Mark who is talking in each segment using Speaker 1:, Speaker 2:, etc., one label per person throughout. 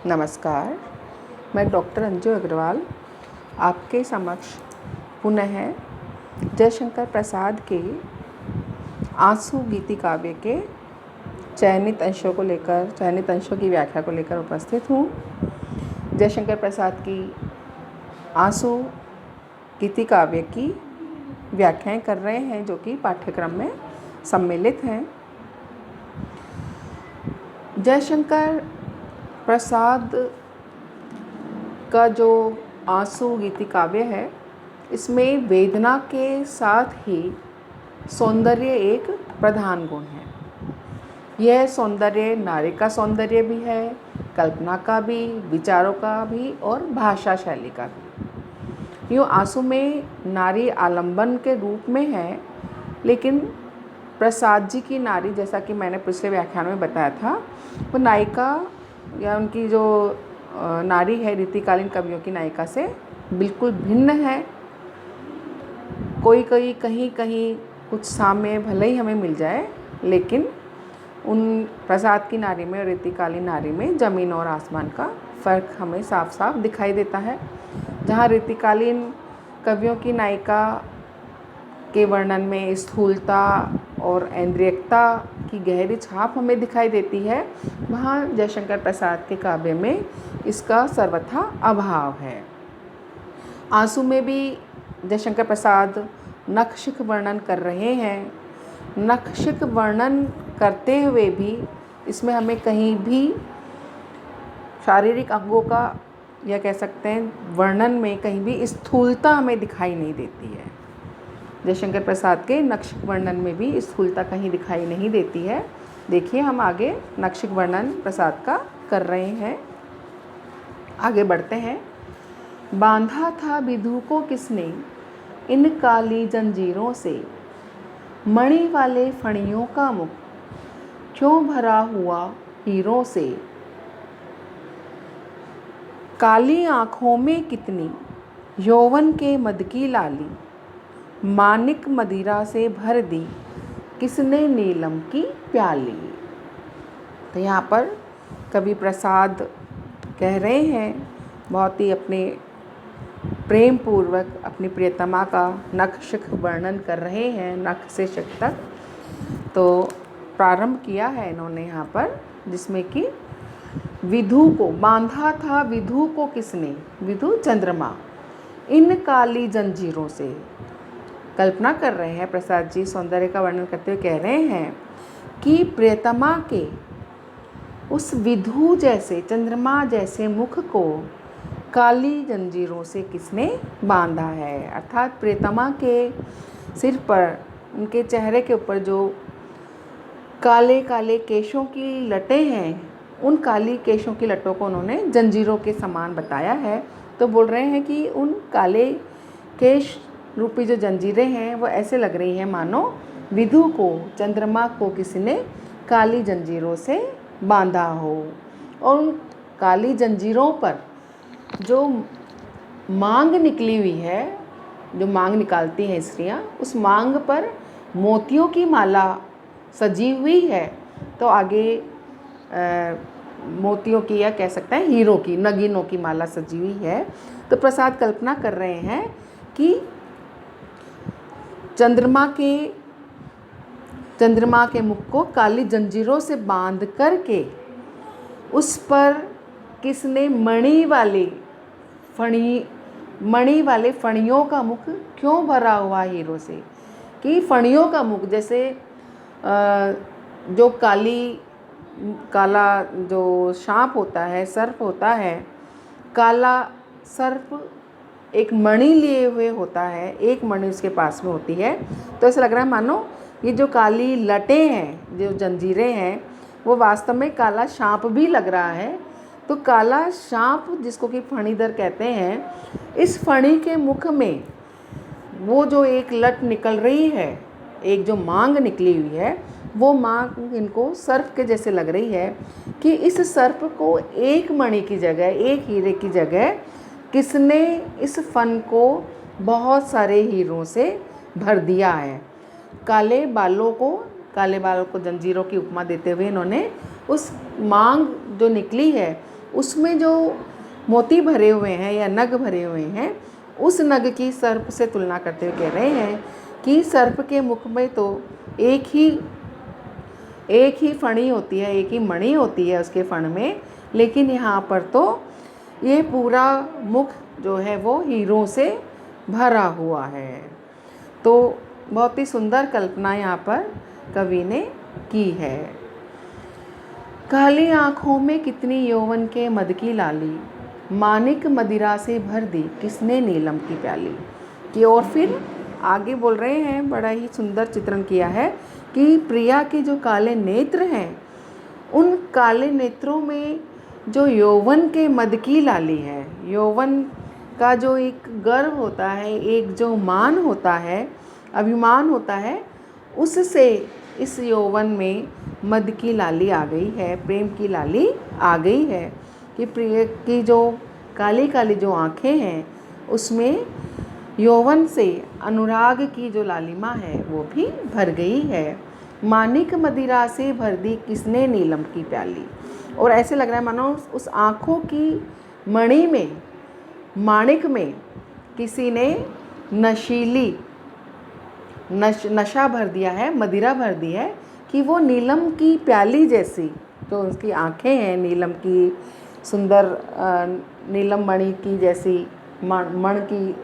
Speaker 1: नमस्कार, मैं डॉक्टर अंजू अग्रवाल आपके समक्ष पुनः जयशंकर प्रसाद के आंसू गीति काव्य के चयनित अंशों की व्याख्या को लेकर उपस्थित हूँ। जयशंकर प्रसाद की आंसू गीति काव्य की व्याख्याएं कर रहे हैं जो कि पाठ्यक्रम में सम्मिलित हैं। जयशंकर प्रसाद का जो आंसू गीति काव्य है, इसमें वेदना के साथ ही सौंदर्य एक प्रधान गुण है। यह सौंदर्य नारी का सौंदर्य भी है, कल्पना का भी, विचारों का भी और भाषा शैली का भी। यूँ आंसू में नारी आलंबन के रूप में है, लेकिन प्रसाद जी की नारी, जैसा कि मैंने पिछले व्याख्यान में बताया था, वो नायिका या उनकी जो नारी है रीतिकालीन कवियों की नायिका से बिल्कुल भिन्न है। कहीं कुछ साम्य भले ही हमें मिल जाए, लेकिन उन प्रसाद की नारी में और रीतिकालीन नारी में ज़मीन और आसमान का फ़र्क हमें साफ साफ दिखाई देता है। जहाँ रीतिकालीन कवियों की नायिका के वर्णन में स्थूलता और ऐन्द्रियकता की गहरी छाप हमें दिखाई देती है, वहाँ जयशंकर प्रसाद के काव्य में इसका सर्वथा अभाव है। आंसू में भी जयशंकर प्रसाद नखशिख वर्णन कर रहे हैं। नखशिख वर्णन करते हुए भी इसमें हमें कहीं भी शारीरिक अंगों का, या कह सकते हैं वर्णन में कहीं भी स्थूलता हमें दिखाई नहीं देती है। जयशंकर प्रसाद के नखशिख वर्णन में भी स्थूलता कहीं दिखाई नहीं देती है। देखिए, हम आगे नखशिख वर्णन प्रसाद का कर रहे हैं। आगे बढ़ते हैं। बांधा था विधु को किसने इन काली जंजीरों से, मणि वाले फणियों का मुख क्यों भरा हुआ हीरों से। काली आँखों में कितनी यौवन के मद की लाली, मानिक मदिरा से भर दी किसने नीलम की प्याली। तो यहाँ पर कवि प्रसाद कह रहे हैं, बहुत ही अपने प्रेम पूर्वक अपनी प्रियतमा का नखशिख वर्णन कर रहे हैं, नख से शिख तक। तो प्रारंभ किया है इन्होंने यहाँ पर, जिसमें कि विधु को बांधा था, विधु को किसने, विधु चंद्रमा, इन काली जंजीरों से। कल्पना कर रहे हैं प्रसाद जी, सौंदर्य का वर्णन करते हुए कह रहे हैं कि प्रियतमा के उस विधु जैसे, चंद्रमा जैसे मुख को काली जंजीरों से किसने बांधा है। अर्थात प्रियतमा के सिर पर, उनके चेहरे के ऊपर जो काले काले केशों की लटें हैं, उन काली केशों की लटों को उन्होंने जंजीरों के समान बताया है। तो बोल रहे हैं कि उन काले केश रूपी जो जंजीरें हैं वो ऐसे लग रही हैं मानो विधु को, चंद्रमा को किसी ने काली जंजीरों से बांधा हो। और उन काली जंजीरों पर जो मांग निकली हुई है, जो मांग निकालती हैं स्त्रियां, उस मांग पर मोतियों की माला सजी हुई है। तो आगे मोतियों की, या कह सकते हैं हीरो की, नगीनों की माला सजी हुई है। तो प्रसाद कल्पना कर रहे हैं कि चंद्रमा के मुख को काली जंजीरों से बांध करके उस पर किसने मणि वाले फणियों का मुख क्यों भरा हुआ हीरो से। कि फणियों का मुख, जैसे जो काला जो सांप होता है, सर्प होता है, काला सर्प एक मणि लिए हुए होता है, एक मणि उसके पास में होती है। तो ऐसा लग रहा है मानो ये जो काली लटें हैं, जो जंजीरें हैं, वो वास्तव में काला सांप भी लग रहा है। तो काला सांप, जिसको कि फणीधर कहते हैं, इस फणी के मुख में वो जो एक लट निकल रही है, एक जो मांग निकली हुई है, वो मांग इनको सर्प के जैसे लग रही है कि इस सर्प को एक मणि की जगह, एक हीरे की जगह किसने इस फन को बहुत सारे हीरों से भर दिया है। काले बालों को जंजीरों की उपमा देते हुए इन्होंने उस मांग जो निकली है उसमें जो मोती भरे हुए हैं या नग भरे हुए हैं, उस नग की सर्प से तुलना करते हुए कह रहे हैं कि सर्प के मुख में तो एक ही फणी होती है, एक ही मणि होती है उसके फण में, लेकिन यहाँ पर तो ये पूरा मुख जो है वो हीरों से भरा हुआ है। तो बहुत ही सुंदर कल्पना यहाँ पर कवि ने की है। काली आँखों में कितनी यौवन के मद की लाली, मानिक मदिरा से भर दी किसने नीलम की प्याली। कि और फिर आगे बोल रहे हैं, बड़ा ही सुंदर चित्रण किया है कि प्रिया के जो काले नेत्र हैं, उन काले नेत्रों में जो यौवन के मद की लाली है, यौवन का जो एक गर्व होता है, एक जो मान होता है, अभिमान होता है, उससे इस यौवन में मद की लाली आ गई है, प्रेम की लाली आ गई है कि प्रिय की जो काली काली जो आँखें हैं उसमें यौवन से अनुराग की जो लालिमा है वो भी भर गई है। मानिक मदिरा से भर दी किसने नीलम की प्याली। और ऐसे लग रहा है मानो उस आँखों की मणि में, माणिक में किसी ने नशीली नशा भर दिया है, मदिरा भर दी है कि वो नीलम की प्याली जैसी जो उसकी आँखें हैं, नीलम की सुंदर नीलम मणि की जैसी, मण की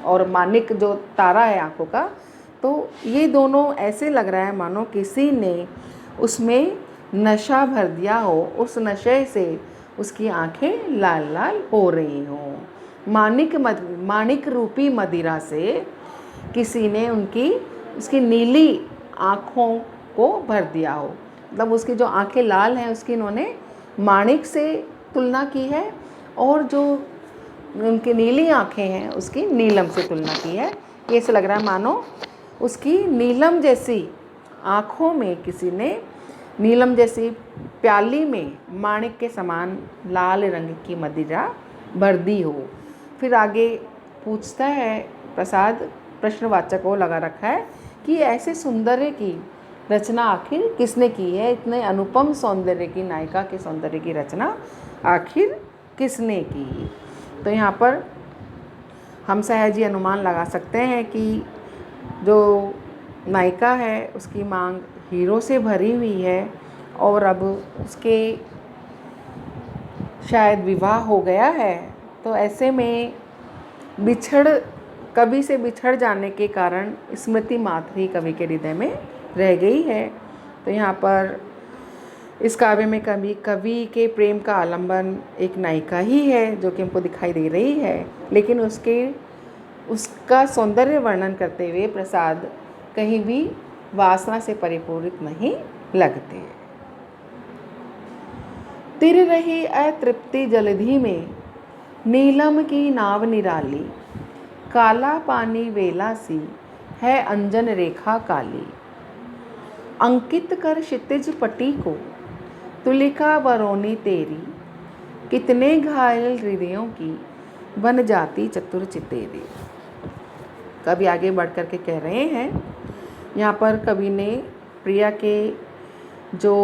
Speaker 1: और मानिक जो तारा है आँखों का, तो ये दोनों ऐसे लग रहा है मानो किसी ने उसमें नशा भर दिया हो, उस नशे से उसकी आँखें लाल लाल हो रही हों। मानिक रूपी मदिरा से किसी ने उसकी नीली आँखों को भर दिया हो, मतलब उसकी जो आँखें लाल हैं उसकी इन्होंने माणिक से तुलना की है, और जो उनकी नीली आँखें हैं उसकी नीलम से तुलना की है। ये से लग रहा है मानो उसकी नीलम जैसी आँखों में किसी ने नीलम जैसी प्याली में माणिक के समान लाल रंग की मदिरा भर दी हो। फिर आगे पूछता है प्रसाद, प्रश्नवाचक वो लगा रखा है कि ऐसे सौंदर्य की रचना आखिर किसने की है, इतने अनुपम सौंदर्य की, नायिका के सौंदर्य की रचना आखिर किसने की। तो यहाँ पर हम सहज ही अनुमान लगा सकते हैं कि जो नायिका है उसकी मांग हीरो से भरी हुई है, और अब उसके शायद विवाह हो गया है, तो ऐसे में कवि से बिछड़ जाने के कारण स्मृति मात्र ही कवि के हृदय में रह गई है। तो यहाँ पर इस काव्य में कवि के प्रेम का आलंबन एक नायिका ही है जो कि हमको दिखाई दे रही है, लेकिन उसका सौंदर्य वर्णन करते हुए प्रसाद कहीं भी वासना से परिपूरित नहीं लगते। तिर रही अतृप्ति जलधि में, नीलम की नाव निराली, काला पानी वेला सी है अंजन रेखा काली। अंकित कर क्षितिज पटी को तुलिका वरोनी तेरी, कितने घायल हृदयों की बन जाती चतुर चितेरी। कवि आगे बढ़ कर के कह रहे हैं, यहाँ पर कवि ने प्रिया के जो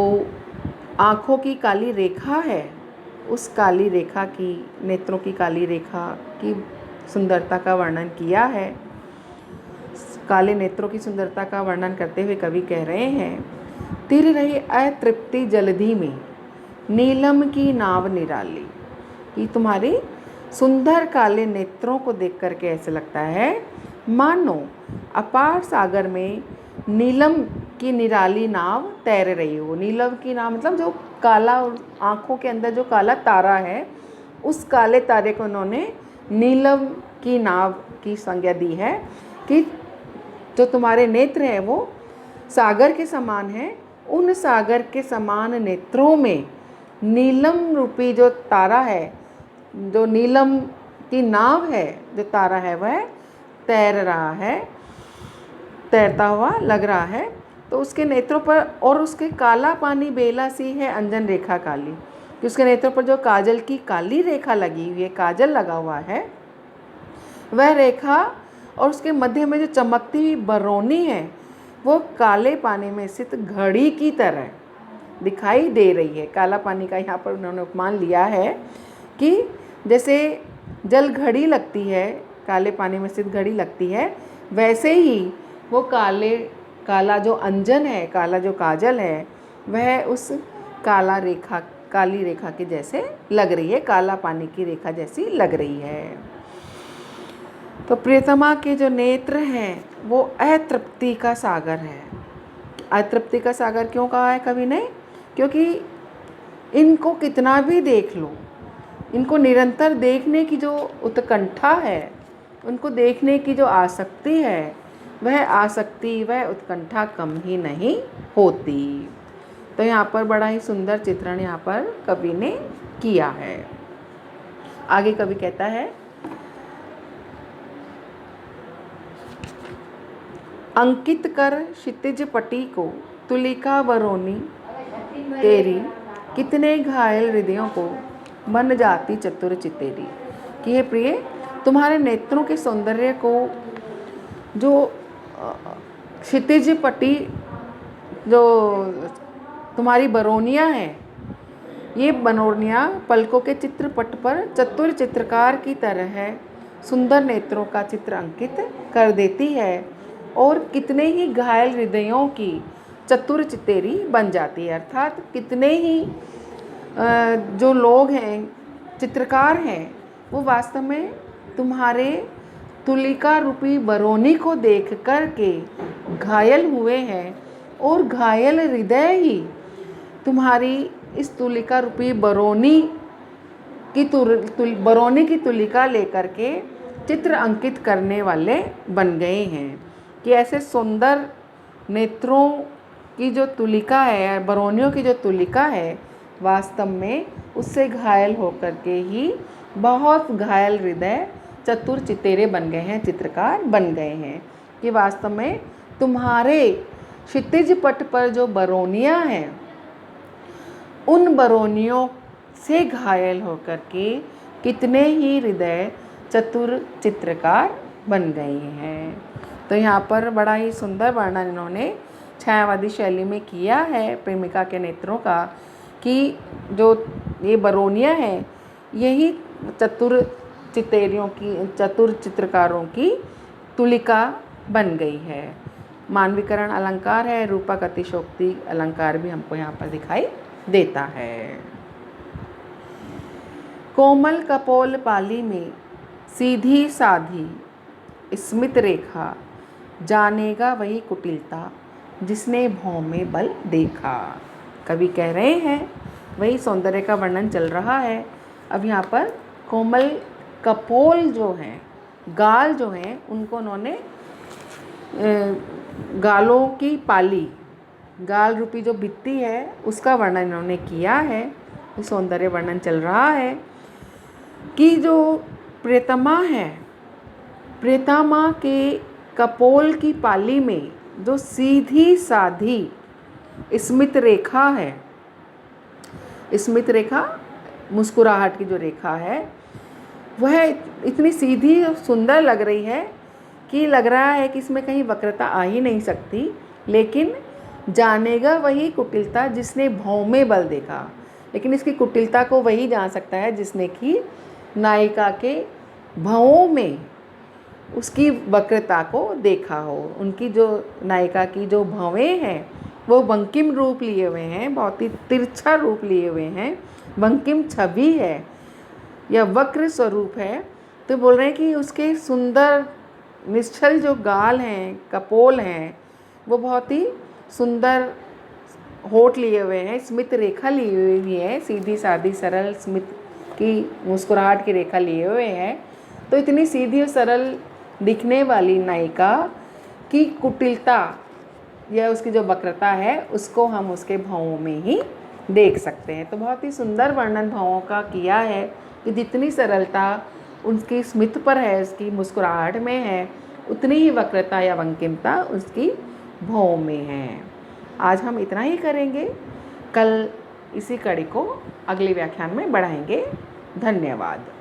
Speaker 1: आँखों की काली रेखा है, उस काली रेखा की, नेत्रों की काली रेखा की सुंदरता का वर्णन किया है। काले नेत्रों की सुंदरता का वर्णन करते हुए कवि कह रहे हैं, तिर रही अतृप्ति जलधि में, नीलम की नाव निराली। कि तुम्हारे सुंदर काले नेत्रों को देख करके ऐसे लगता है मानो अपार सागर में नीलम की निराली नाव तैर रही हो। नीलम की नाव मतलब जो काला, आँखों के अंदर जो काला तारा है, उस काले तारे को उन्होंने नीलम की नाव की संज्ञा दी है कि जो तुम्हारे नेत्र हैं वो सागर के समान हैं, उन सागर के समान नेत्रों में नीलम रूपी जो तारा है, जो नीलम की नाव है, जो तारा है वह तैर रहा है, तैरता हुआ लग रहा है। तो उसके नेत्रों पर, और उसके काला पानी बेला सी है अंजन रेखा काली, कि उसके नेत्रों पर जो काजल की काली रेखा लगी हुई है, काजल लगा हुआ है, वह रेखा और उसके मध्य में जो चमकती हुई बरौनी है वो काले पानी में स्थित घड़ी की तरह दिखाई दे रही है। काला पानी का यहाँ पर उन्होंने उपमान लिया है कि जैसे जल घड़ी लगती है, काले पानी में स्थित घड़ी लगती है, वैसे ही वो काला जो अंजन है, काला जो काजल है, वह उस काली रेखा के जैसे लग रही है, काला पानी की रेखा जैसी लग रही है। तो प्रियतमा के जो नेत्र हैं वो अतृप्ति का सागर है। अतृप्ति का सागर क्यों कहा है कवि ने? क्योंकि इनको कितना भी देख लो, इनको निरंतर देखने की जो उत्कंठा है, उनको देखने की जो आसक्ति है, वह उत्कंठा कम ही नहीं होती। तो यहाँ पर बड़ा ही सुंदर चित्रण यहाँ पर कवि ने किया है। आगे कवि कहता है, अंकित कर क्षितिज पटी को तुलिका बरौनी तेरी, कितने घायल हृदयों को बन जाती चतुर चितेरी। कि हे प्रिय, तुम्हारे नेत्रों के सौंदर्य को जो क्षितिज पटी, जो तुम्हारी बरौनियाँ हैं, ये बरौनियाँ पलकों के चित्रपट पर चतुर चित्रकार की तरह है सुंदर नेत्रों का चित्र अंकित कर देती है और कितने ही घायल हृदयों की चतुर चितेरी बन जाती है। अर्थात कितने ही जो लोग हैं, चित्रकार हैं, वो वास्तव में तुम्हारे तुलिका रूपी बरौनी को देख कर के घायल हुए हैं और घायल हृदय ही तुम्हारी इस तुलिका रूपी बरौनी की तुलिका लेकर के चित्र अंकित करने वाले बन गए हैं। कि ऐसे सुंदर नेत्रों की जो तुलिका है, बरौनियों की जो तुलिका है, वास्तव में उससे घायल होकर के ही बहुत घायल हृदय चतुर चितेरे बन गए हैं, चित्रकार बन गए हैं। कि वास्तव में तुम्हारे क्षितिज पट पर जो बरौनियाँ हैं, उन बरौनियों से घायल होकर के कितने ही हृदय चतुर चित्रकार बन गए हैं। तो यहाँ पर बड़ा ही सुंदर वर्णन इन्होंने छायावादी शैली में किया है प्रेमिका के नेत्रों का, कि जो ये बरौनियाँ हैं, यही चतुर चित्रकारों की तुलिका बन गई है। मानवीकरण अलंकार है, रूपक अतिशोक्ति अलंकार भी हमको यहाँ पर दिखाई देता है। कोमल कपोल पाली में सीधी साधी स्मित रेखा, जानेगा वही कुटिलता जिसने भौं में बल देखा। कवि कह रहे हैं, वही सौंदर्य का वर्णन चल रहा है। अब यहाँ पर कोमल कपोल जो हैं, गाल जो हैं, उनको उन्होंने गालों की पाली, गाल रूपी जो भित्ति है, उसका वर्णन इन्होंने किया है। सौंदर्य वर्णन चल रहा है कि जो प्रियतमा है, प्रियतमा के कपोल की पाली में जो सीधी साधी स्मित रेखा है, स्मित रेखा मुस्कुराहट की जो रेखा है, वह इतनी सीधी और सुंदर लग रही है कि लग रहा है कि इसमें कहीं वक्रता आ ही नहीं सकती। लेकिन जानेगा वही कुटिलता जिसने भौं में बल देखा। लेकिन इसकी कुटिलता को वही जान सकता है जिसने कि नायिका के भौं में उसकी वक्रता को देखा हो। उनकी जो नायिका की जो भवें हैं, वो बंकिम रूप लिए हुए हैं, बहुत ही तिरछा रूप लिए हुए हैं, बंकिम छवि है या वक्र स्वरूप है। तो बोल रहे हैं कि उसके सुंदर निश्चल जो गाल हैं, कपोल हैं, वो बहुत ही सुंदर होठ लिए हुए हैं, स्मित रेखा ली हुई है, सीधी सादी सरल स्मित की मुस्कुराहट की रेखा लिए हुए हैं। तो इतनी सीधी और सरल दिखने वाली नायिका की कुटिलता या उसकी जो वक्रता है, उसको हम उसके भावों में ही देख सकते हैं। तो बहुत ही सुंदर वर्णन भावों का किया है कि जितनी सरलता उसकी स्मित पर है, उसकी मुस्कुराहट में है, उतनी ही वक्रता या वंकिमता उसकी भावों में है। आज हम इतना ही करेंगे, कल इसी कड़ी को अगले व्याख्यान में बढ़ाएंगे। धन्यवाद।